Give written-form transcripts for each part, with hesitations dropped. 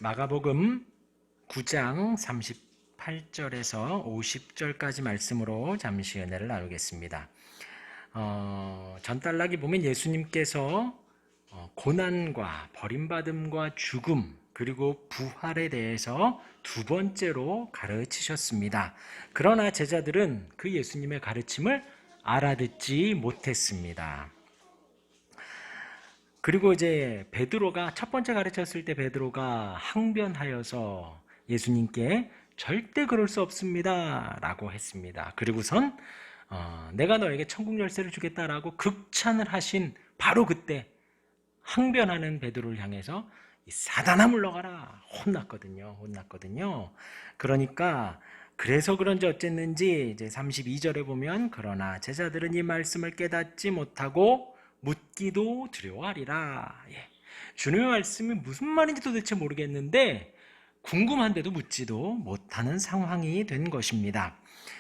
마가복음 9장 38절에서 50절까지 말씀으로 잠시 은혜를 나누겠습니다. 전달락이 보면 예수님께서 고난과 버림받음과 죽음 그리고 부활에 대해서 두 번째로 가르치셨습니다. 그러나 제자들은 그 예수님의 가르침을 알아듣지 못했습니다. 그리고 이제 베드로가 첫 번째 가르쳤을 때 베드로가 항변하여서 예수님께 절대 그럴 수 없습니다 라고 했습니다. 그리고선 내가 너에게 천국 열쇠를 주겠다라고 극찬을 하신 바로 그때 항변하는 베드로를 향해서 사단아 물러가라 혼났거든요. 그러니까 그래서 그런지 어쨌는지 이제 32절에 보면 그러나 제자들은 이 말씀을 깨닫지 못하고 묻기도 두려워하리라. 주님의 말씀이 무슨 말인지 도대체 모르겠는데 궁금한데도 묻지도 못하는 상황이 된 것입니다.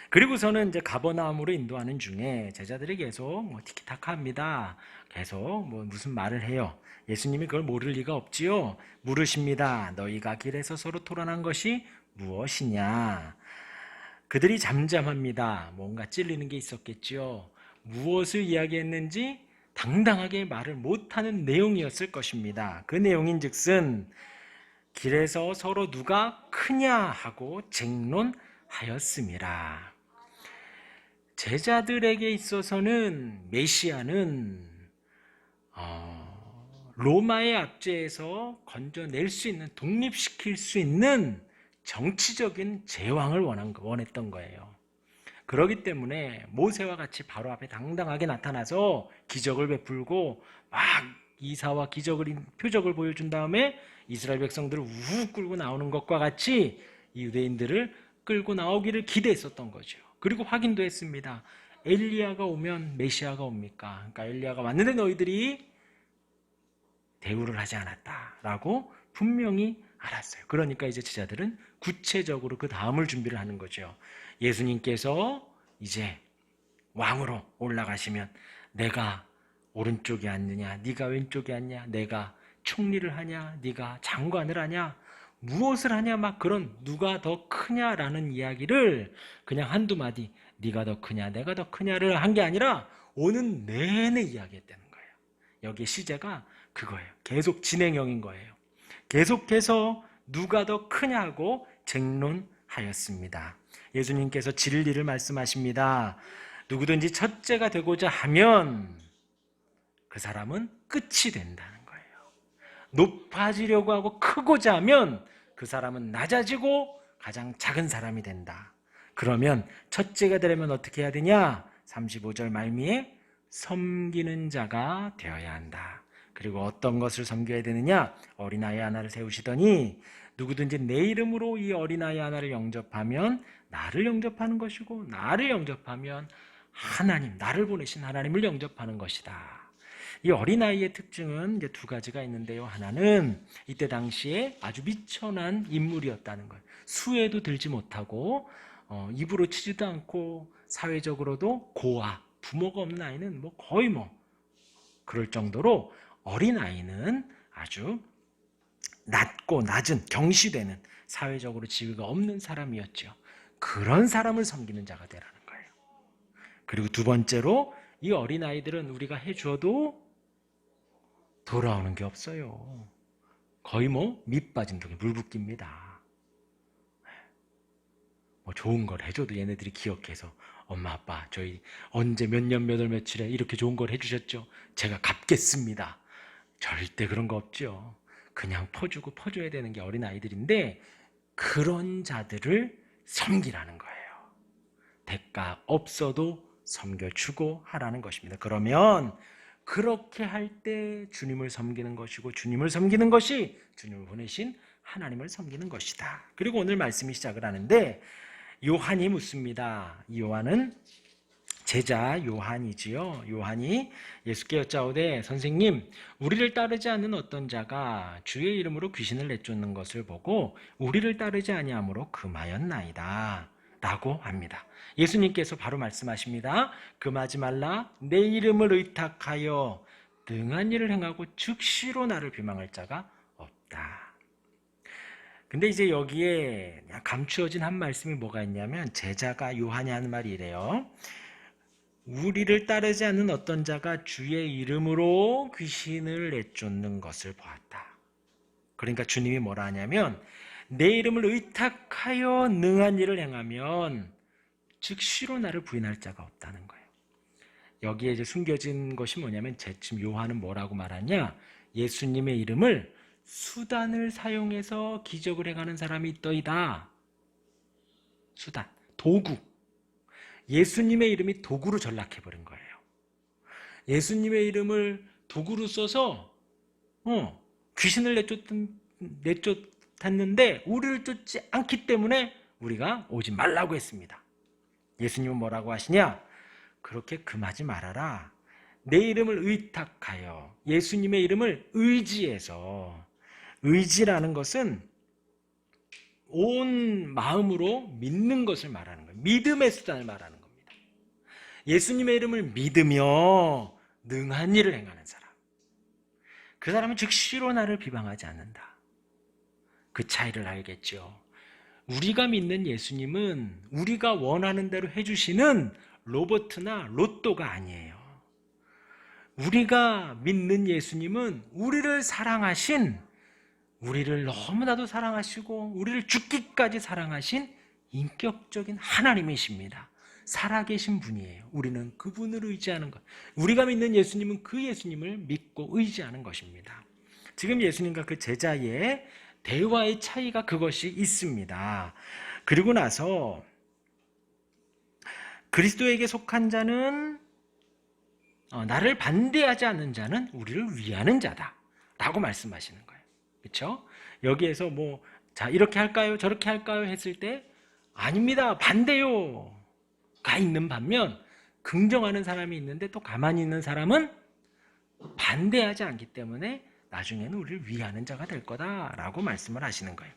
그리고서는 이제 가버나움으로 인도하는 중에 제자들이 계속 티키타카합니다. 계속 무슨 말을 해요. 예수님이 그걸 모를 리가 없지요. 물으십니다. 너희가 길에서 서로 토론한 것이 무엇이냐? 그들이 잠잠합니다. 뭔가 찔리는 게 있었겠지요. 무엇을 이야기했는지 당당하게 말을 못하는 내용이었을 것입니다. 그 내용인즉슨 길에서 서로 누가 크냐 하고 쟁론하였습니다. 제자들에게 있어서는 메시아는 로마의 압제에서 건져낼 수 있는, 독립시킬 수 있는 정치적인 제왕을 원했던 거예요. 그렇기 때문에 모세와 같이 바로 앞에 당당하게 나타나서 기적을 베풀고 막 이사와 표적을 보여준 다음에 이스라엘 백성들을 우욱 끌고 나오는 것과 같이 유대인들을 끌고 나오기를 기대했었던 거죠. 그리고 확인도 했습니다. 엘리야가 오면 메시아가 옵니까? 그러니까 엘리야가 왔는데 너희들이 대우를 하지 않았다라고 분명히 알았어요. 그러니까 이제 제자들은 구체적으로 그 다음을 준비를 하는 거죠. 예수님께서 이제 왕으로 올라가시면 내가 오른쪽에 앉느냐, 네가 왼쪽에 앉냐, 내가 총리를 하냐, 네가 장관을 하냐, 무엇을 하냐, 막 그런 누가 더 크냐라는 이야기를 그냥 한두 마디 네가 더 크냐, 내가 더 크냐를 한 게 아니라 오는 내내 이야기했다는 거예요. 여기에 시제가 그거예요. 계속 진행형인 거예요. 계속해서 누가 더 크냐고 쟁론하였습니다. 예수님께서 진리를 말씀하십니다. 누구든지 첫째가 되고자 하면 그 사람은 끝이 된다는 거예요. 높아지려고 하고 크고자 하면 그 사람은 낮아지고 가장 작은 사람이 된다. 그러면 첫째가 되려면 어떻게 해야 되냐? 35절 말미에 섬기는 자가 되어야 한다. 그리고 어떤 것을 섬겨야 되느냐? 어린아이 하나를 세우시더니 누구든지 내 이름으로 이 어린아이 하나를 영접하면 나를 영접하는 것이고 나를 영접하면 하나님, 나를 보내신 하나님을 영접하는 것이다. 이 어린아이의 특징은 이제 두 가지가 있는데요. 하나는 이때 당시에 아주 미천한 인물이었다는 거예요. 수에도 들지 못하고 입으로 치지도 않고 사회적으로도 고아, 부모가 없는 아이는 거의 그럴 정도로 어린아이는 아주 낮고 낮은, 경시되는, 사회적으로 지위가 없는 사람이었죠. 그런 사람을 섬기는 자가 되라는 거예요. 그리고 두 번째로 이 어린아이들은 우리가 해줘도 돌아오는 게 없어요. 거의 밑 빠진 독에 물 붓기입니다. 좋은 걸 해줘도 얘네들이 기억해서 엄마 아빠 저희 언제 몇 년 몇 월 며칠에 이렇게 좋은 걸 해주셨죠? 제가 갚겠습니다. 절대 그런 거 없죠. 그냥 퍼주고 퍼줘야 되는 게 어린아이들인데 그런 자들을 섬기라는 거예요. 대가 없어도 섬겨주고 하라는 것입니다. 그러면 그렇게 할 때 주님을 섬기는 것이고 주님을 섬기는 것이 주님을 보내신 하나님을 섬기는 것이다. 그리고 오늘 말씀이 시작을 하는데 요한이 묻습니다. 이 요한은 제자 요한이지요. 요한이 예수께 여짜오되 선생님, 우리를 따르지 않는 어떤 자가 주의 이름으로 귀신을 내쫓는 것을 보고 우리를 따르지 아니함으로 금하였나이다 라고 합니다. 예수님께서 바로 말씀하십니다. 금하지 말라. 내 이름을 의탁하여 등한 일을 행하고 즉시로 나를 비방할 자가 없다. 근데 이제 여기에 감추어진 한 말씀이 뭐가 있냐면 제자가 요한이 하는 말이 이래요. 우리를 따르지 않는 어떤 자가 주의 이름으로 귀신을 내쫓는 것을 보았다. 그러니까 주님이 뭐라 하냐면 내 이름을 의탁하여 능한 일을 행하면 즉시로 나를 부인할 자가 없다는 거예요. 여기에 이제 숨겨진 것이 뭐냐면 지금 요한은 뭐라고 말하냐? 예수님의 이름을 수단을 사용해서 기적을 행하는 사람이 있더이다. 수단, 도구. 예수님의 이름이 도구로 전락해버린 거예요. 예수님의 이름을 도구로 써서 귀신을 내쫓았는데 우리를 쫓지 않기 때문에 우리가 오지 말라고 했습니다. 예수님은 뭐라고 하시냐? 그렇게 금하지 말아라. 내 이름을 의탁하여 예수님의 이름을 의지해서, 의지라는 것은 온 마음으로 믿는 것을 말하는 거예요. 믿음의 수단을 말하는 겁니다. 예수님의 이름을 믿으며 능한 일을 행하는 사람, 그 사람은 즉시로 나를 비방하지 않는다. 그 차이를 알겠죠. 우리가 믿는 예수님은 우리가 원하는 대로 해주시는 로봇이나 로또가 아니에요. 우리가 믿는 예수님은 우리를 사랑하신, 우리를 너무나도 사랑하시고 우리를 죽기까지 사랑하신 인격적인 하나님이십니다. 살아계신 분이에요. 우리는 그분을 의지하는 것. 우리가 믿는 예수님은 그 예수님을 믿고 의지하는 것입니다. 지금 예수님과 그 제자의 대화의 차이가 그것이 있습니다. 그리고 나서 그리스도에게 속한 자는 나를 반대하지 않는 자는 우리를 위하는 자다 라고 말씀하시는 거예요. 그렇죠? 여기에서 자 이렇게 할까요? 저렇게 할까요? 했을 때 아닙니다. 반대요 가 있는 반면 긍정하는 사람이 있는데 또 가만히 있는 사람은 반대하지 않기 때문에 나중에는 우리를 위하는 자가 될 거다라고 말씀을 하시는 거예요.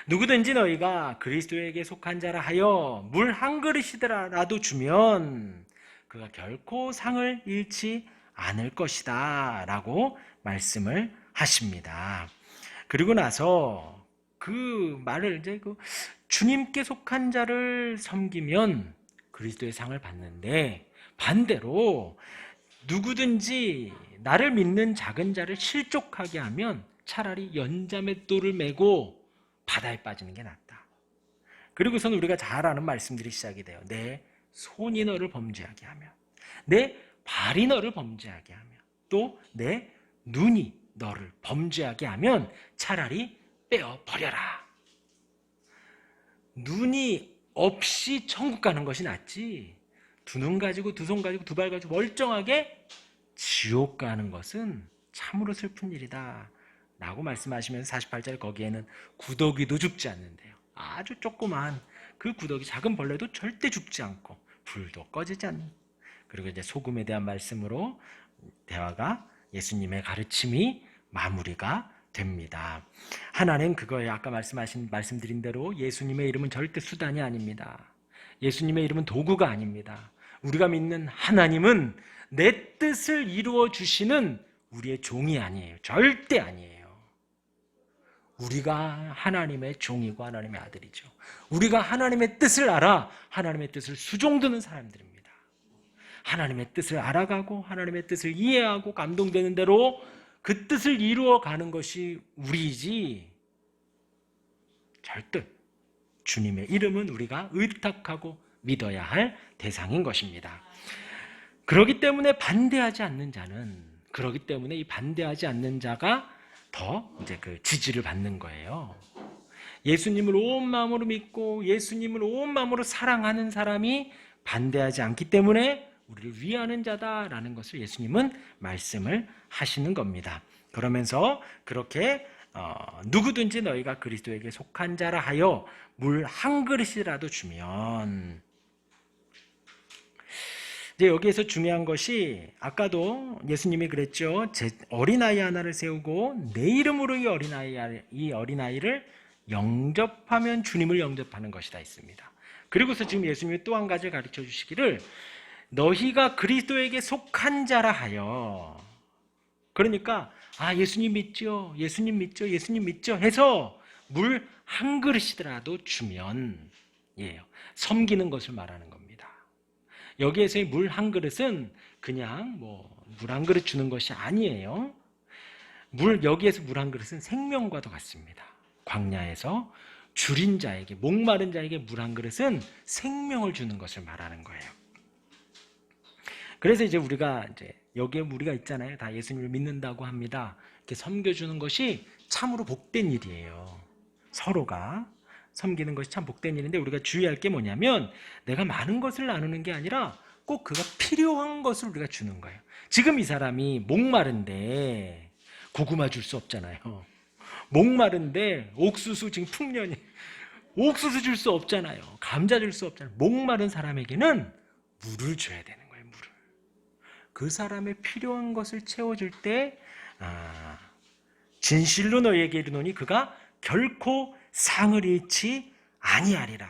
누구든지 너희가 그리스도에게 속한 자라 하여 물 한 그릇이라도 주면 그가 결코 상을 잃지 않을 것이다 라고 말씀을 하십니다. 그리고 나서 그 말을 이제 주님께 속한 자를 섬기면 그리스도의 상을 받는데, 반대로 누구든지 나를 믿는 작은 자를 실족하게 하면 차라리 연자맷돌을 메고 바다에 빠지는 게 낫다. 그리고선 우리가 잘 아는 말씀들이 시작이 돼요. 내 손이 너를 범죄하게 하면, 내 발이 너를 범죄하게 하면, 또 내 눈이 너를 범죄하게 하면 차라리 빼어버려라. 눈이 없이 천국 가는 것이 낫지, 두 눈 가지고 두 손 가지고 두 발 가지고 멀쩡하게 지옥 가는 것은 참으로 슬픈 일이다 라고 말씀하시면서 48절 거기에는 구더기도 죽지 않는데요. 아주 조그만 그 구더기, 작은 벌레도 절대 죽지 않고 불도 꺼지지 않는, 그리고 이제 소금에 대한 말씀으로 대화가, 예수님의 가르침이 마무리가 됩니다. 하나는 그거에 아까 말씀드린 대로 예수님의 이름은 절대 수단이 아닙니다. 예수님의 이름은 도구가 아닙니다. 우리가 믿는 하나님은 내 뜻을 이루어 주시는 우리의 종이 아니에요. 절대 아니에요. 우리가 하나님의 종이고 하나님의 아들이죠. 우리가 하나님의 뜻을 알아 하나님의 뜻을 수종드는 사람들입니다. 하나님의 뜻을 알아가고 하나님의 뜻을 이해하고 감동되는 대로 그 뜻을 이루어가는 것이 우리이지, 절대 주님의 이름은 우리가 의탁하고 믿어야 할 대상인 것입니다. 그렇기 때문에 반대하지 않는 자는, 그렇기 때문에 이 반대하지 않는 자가 더 이제 그 지지를 받는 거예요. 예수님을 온 마음으로 믿고 예수님을 온 마음으로 사랑하는 사람이 반대하지 않기 때문에 우리를 위하는 자다라는 것을 예수님은 말씀을 하시는 겁니다. 그러면서 그렇게 누구든지 너희가 그리스도에게 속한 자라 하여 물 한 그릇이라도 주면, 이제 여기에서 중요한 것이, 아까도 예수님이 그랬죠. 어린아이 하나를 세우고 내 이름으로 이 어린아이를 영접하면 주님을 영접하는 것이다 했습니다. 그리고서 지금 예수님이 또 한 가지를 가르쳐 주시기를, 너희가 그리스도에게 속한 자라 하여, 그러니까 예수님 믿죠, 예수님 믿죠, 예수님 믿죠 해서 물 한 그릇이라도 주면 예요. 섬기는 것을 말하는 겁니다. 여기에서의 물 한 그릇은 그냥 물 한 그릇 주는 것이 아니에요. 여기에서 물 한 그릇은 생명과도 같습니다. 광야에서 줄인 자에게, 목마른 자에게 물 한 그릇은 생명을 주는 것을 말하는 거예요. 그래서 이제 여기에 우리가 있잖아요. 다 예수님을 믿는다고 합니다. 이렇게 섬겨주는 것이 참으로 복된 일이에요. 서로가 섬기는 것이 참 복된 일인데, 우리가 주의할 게 뭐냐면 내가 많은 것을 나누는 게 아니라 꼭 그가 필요한 것을 우리가 주는 거예요. 지금 이 사람이 목마른데 고구마 줄 수 없잖아요. 목마른데 옥수수 지금 풍년이 옥수수 줄 수 없잖아요. 감자 줄 수 없잖아요. 목마른 사람에게는 물을 줘야 되는 거예요. 물을. 그 사람의 필요한 것을 채워줄 때 진실로 너희에게 이르노니 그가 결코 상을 잃지 아니하리라.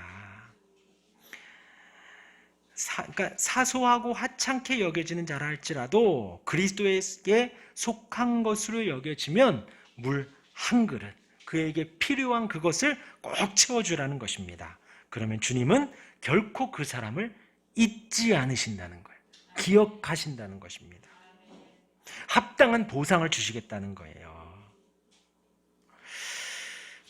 그러니까 사소하고 하찮게 여겨지는 자라 할지라도 그리스도에게 속한 것으로 여겨지면 물 한 그릇, 그에게 필요한 그것을 꼭 채워주라는 것입니다. 그러면 주님은 결코 그 사람을 잊지 않으신다는 거예요. 기억하신다는 것입니다. 합당한 보상을 주시겠다는 거예요.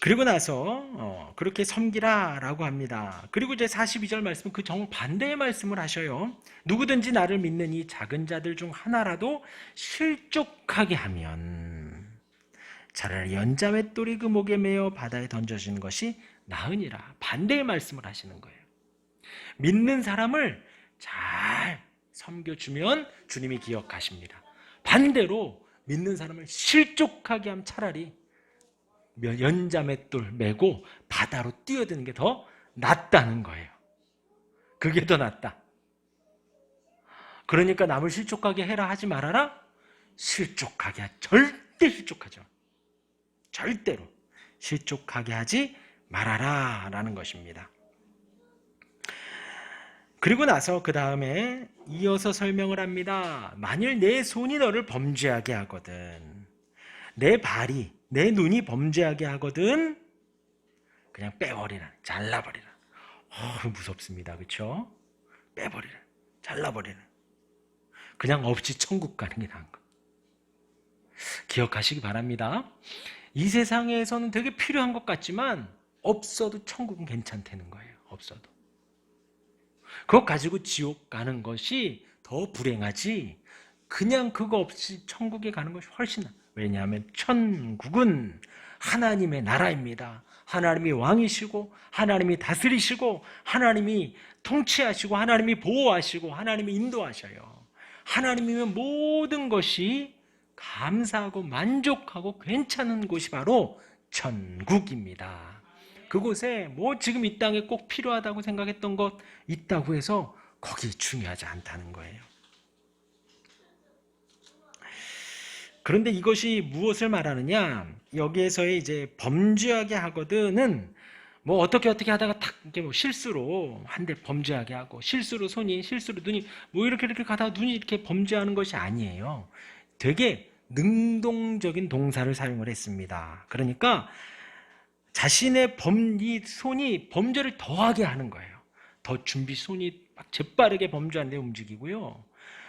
그리고 나서 그렇게 섬기라라고 합니다. 그리고 이제 42절 말씀은 그 정반대의 말씀을 하셔요. 누구든지 나를 믿는 이 작은 자들 중 하나라도 실족하게 하면 차라리 연자맷돌이 그 목에 매어 바다에 던져지는 것이 나으니라. 반대의 말씀을 하시는 거예요. 믿는 사람을 잘 섬겨주면 주님이 기억하십니다. 반대로 믿는 사람을 실족하게 하면 차라리 연자맷돌 메고 바다로 뛰어드는 게 더 낫다는 거예요. 그게 더 낫다. 그러니까 남을 실족하게 해라 하지 말아라. 실족하게 절대 실족하죠. 절대로 실족하게 하지 말아라 라는 것입니다. 그리고 나서 그 다음에 이어서 설명을 합니다. 만일 내 손이 너를 범죄하게 하거든, 내 발이, 내 눈이 범죄하게 하거든, 그냥 빼버리라, 잘라버리라. 무섭습니다. 그렇죠? 빼버리라, 잘라버리라. 그냥 없이 천국 가는 게 나은 거. 기억하시기 바랍니다. 이 세상에서는 되게 필요한 것 같지만 없어도 천국은 괜찮다는 거예요. 없어도. 그거 가지고 지옥 가는 것이 더 불행하지, 그냥 그거 없이 천국에 가는 것이 훨씬 나아요. 왜냐하면 천국은 하나님의 나라입니다. 하나님이 왕이시고 하나님이 다스리시고 하나님이 통치하시고 하나님이 보호하시고 하나님이 인도하셔요. 하나님이면 모든 것이 감사하고 만족하고 괜찮은 곳이 바로 천국입니다. 그곳에 지금 이 땅에 꼭 필요하다고 생각했던 것 있다고 해서 거기 중요하지 않다는 거예요. 그런데 이것이 무엇을 말하느냐? 여기에서의 이제 범죄하게 하거든은 어떻게 하다가 탁 이렇게 실수로 한 대 범죄하게 하고, 실수로 손이, 실수로 눈이 이렇게 가다가 눈이 이렇게 범죄하는 것이 아니에요. 되게 능동적인 동사를 사용을 했습니다. 그러니까 자신의 이 손이 범죄를 더하게 하는 거예요. 더 손이 막 재빠르게 범죄하는데 움직이고요.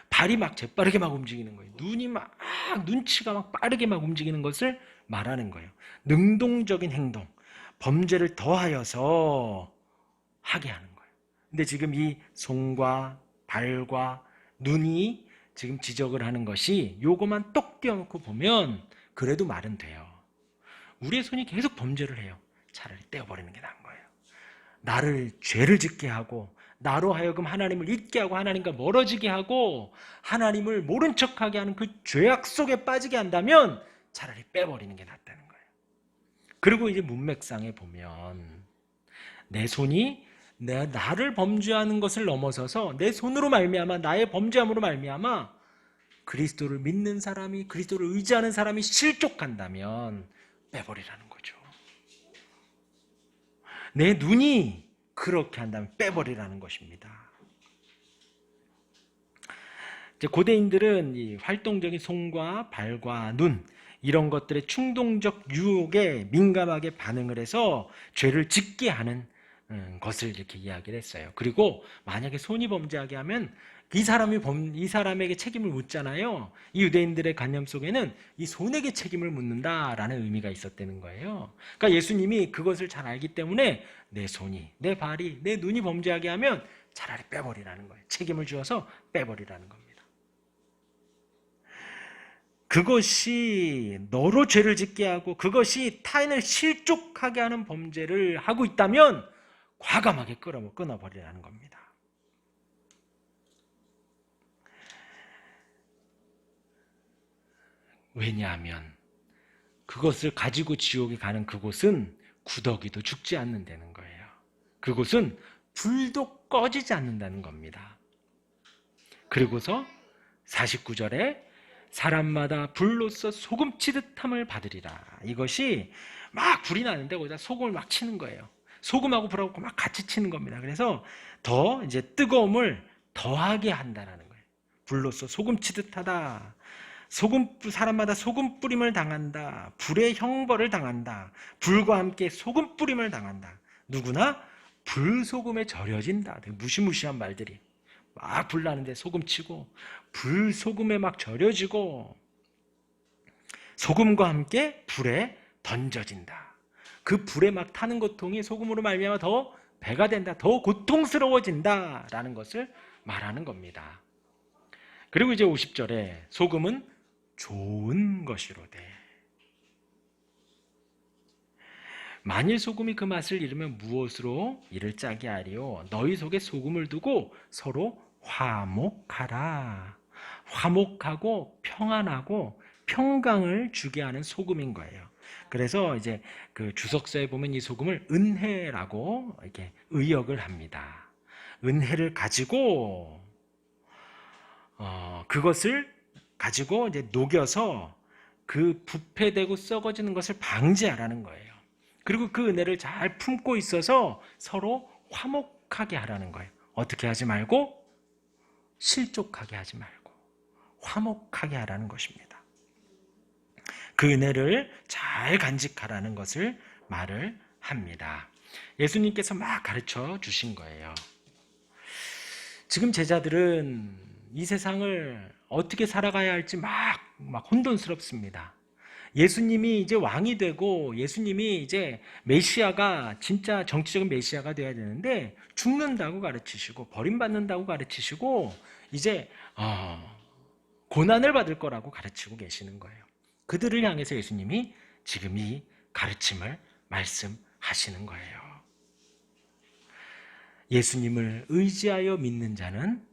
발이 막 재빠르게 막 움직이는 거예요. 눈이 눈치가 막 빠르게 막 움직이는 것을 말하는 거예요. 능동적인 행동, 범죄를 더하여서 하게 하는 거예요. 근데 지금 이 손과 발과 눈이 지금 지적을 하는 것이 요거만 똑 띄워놓고 보면 그래도 말은 돼요. 우리의 손이 계속 범죄를 해요. 차라리 떼어버리는 게 나은 거예요. 나를 죄를 짓게 하고, 나로 하여금 하나님을 잊게 하고, 하나님과 멀어지게 하고, 하나님을 모른 척하게 하는 그 죄악 속에 빠지게 한다면 차라리 빼버리는 게 낫다는 거예요. 그리고 이제 문맥상에 보면 내 손이 나를 범죄하는 것을 넘어서서 내 손으로 말미암아, 나의 범죄함으로 말미암아 그리스도를 믿는 사람이, 그리스도를 의지하는 사람이 실족한다면 빼버리라는 거죠. 내 눈이 그렇게 한다면 빼버리라는 것입니다. 이제 고대인들은 이 활동적인 손과 발과 눈, 이런 것들의 충동적 유혹에 민감하게 반응을 해서 죄를 짓게 하는 것을 이렇게 이야기를 했어요. 그리고 만약에 손이 범죄하게 하면 이 사람에게 책임을 묻잖아요. 이 유대인들의 관념 속에는 이 손에게 책임을 묻는다라는 의미가 있었다는 거예요. 그러니까 예수님이 그것을 잘 알기 때문에 내 손이, 내 발이, 내 눈이 범죄하게 하면 차라리 빼버리라는 거예요. 책임을 주어서 빼버리라는 겁니다. 그것이 너로 죄를 짓게 하고 그것이 타인을 실족하게 하는 범죄를 하고 있다면 과감하게 끊어버리라는 겁니다. 왜냐하면 그것을 가지고 지옥에 가는 그곳은 구더기도 죽지 않는다는 거예요. 그곳은 불도 꺼지지 않는다는 겁니다. 그리고서 49절에 사람마다 불로써 소금치듯함을 받으리라. 이것이 막 불이 나는데 거기다 소금을 막 치는 거예요. 소금하고 불하고 막 같이 치는 겁니다. 그래서 더 이제 뜨거움을 더하게 한다라는 거예요. 불로써 소금치듯하다. 사람마다 소금 뿌림을 당한다. 불의 형벌을 당한다. 불과 함께 소금 뿌림을 당한다. 누구나 불소금에 절여진다. 되게 무시무시한 말들이 막 불나는데 소금 치고 불소금에 막 절여지고 소금과 함께 불에 던져진다. 그 불에 막 타는 고통이 소금으로 말미암아 더 배가 된다. 더 고통스러워진다라는 것을 말하는 겁니다. 그리고 이제 50절에 소금은 좋은 것이로되 만일 소금이 그 맛을 잃으면 무엇으로 이를 짜게 하리요? 너희 속에 소금을 두고 서로 화목하라. 화목하고 평안하고 평강을 주게 하는 소금인 거예요. 그래서 이제 그 주석서에 보면 이 소금을 은혜라고 이렇게 의역을 합니다. 은혜를 가지고 그것을 가지고 이제 녹여서 그 부패되고 썩어지는 것을 방지하라는 거예요. 그리고 그 은혜를 잘 품고 있어서 서로 화목하게 하라는 거예요. 어떻게 하지 말고 실족하게 하지 말고 화목하게 하라는 것입니다. 그 은혜를 잘 간직하라는 것을 말을 합니다. 예수님께서 막 가르쳐 주신 거예요. 지금 제자들은 이 세상을 어떻게 살아가야 할지 막 혼돈스럽습니다. 예수님이 이제 왕이 되고 예수님이 이제 메시아가 진짜 정치적인 메시아가 되어야 되는데 죽는다고 가르치시고 버림받는다고 가르치시고 이제 고난을 받을 거라고 가르치고 계시는 거예요. 그들을 향해서 예수님이 지금 이 가르침을 말씀하시는 거예요. 예수님을 의지하여 믿는 자는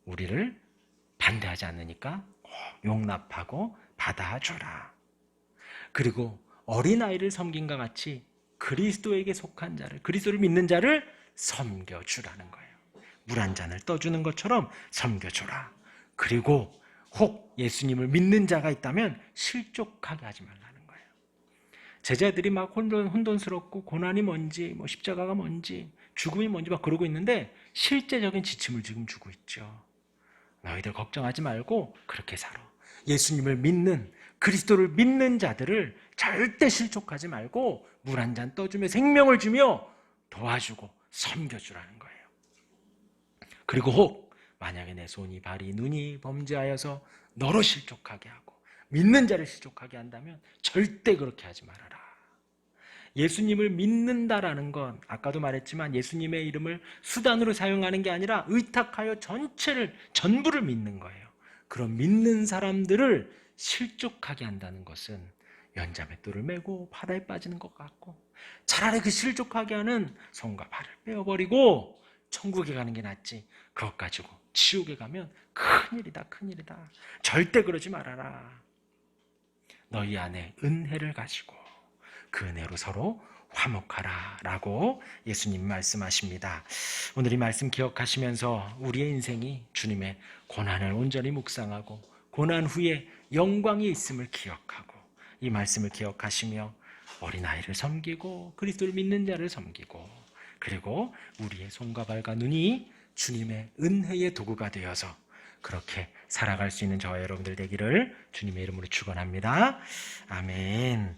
우리를 반대하지 않으니까 용납하고 받아주라. 그리고 어린아이를 섬긴과 같이 그리스도에게 속한 자를, 그리스도를 믿는 자를 섬겨주라는 거예요. 물 한 잔을 떠주는 것처럼 섬겨주라. 그리고 혹 예수님을 믿는 자가 있다면 실족하게 하지 말라는 거예요. 제자들이 막 혼돈스럽고 고난이 뭔지, 십자가가 뭔지, 죽음이 뭔지 막 그러고 있는데 실제적인 지침을 지금 주고 있죠. 너희들 걱정하지 말고 그렇게 살아. 예수님을 믿는, 그리스도를 믿는 자들을 절대 실족하지 말고 물 한 잔 떠주며 생명을 주며 도와주고 섬겨주라는 거예요. 그리고 혹 만약에 내 손이 발이 눈이 범죄하여서 너로 실족하게 하고 믿는 자를 실족하게 한다면 절대 그렇게 하지 말아라. 예수님을 믿는다라는 건 아까도 말했지만 예수님의 이름을 수단으로 사용하는 게 아니라 의탁하여 전부를 믿는 거예요. 그런 믿는 사람들을 실족하게 한다는 것은 연자맷돌을 메고 바다에 빠지는 것 같고 차라리 그 실족하게 하는 손과 발을 빼어버리고 천국에 가는 게 낫지 그것 가지고 지옥에 가면 큰일이다. 절대 그러지 말아라. 너희 안에 은혜를 가지고 그 은혜로 서로 화목하라 라고 예수님 말씀하십니다. 오늘 이 말씀 기억하시면서 우리의 인생이 주님의 고난을 온전히 묵상하고 고난 후에 영광이 있음을 기억하고 이 말씀을 기억하시며 어린아이를 섬기고 그리스도를 믿는 자를 섬기고 그리고 우리의 손과 발과 눈이 주님의 은혜의 도구가 되어서 그렇게 살아갈 수 있는 저와 여러분들 되기를 주님의 이름으로 축원합니다. 아멘.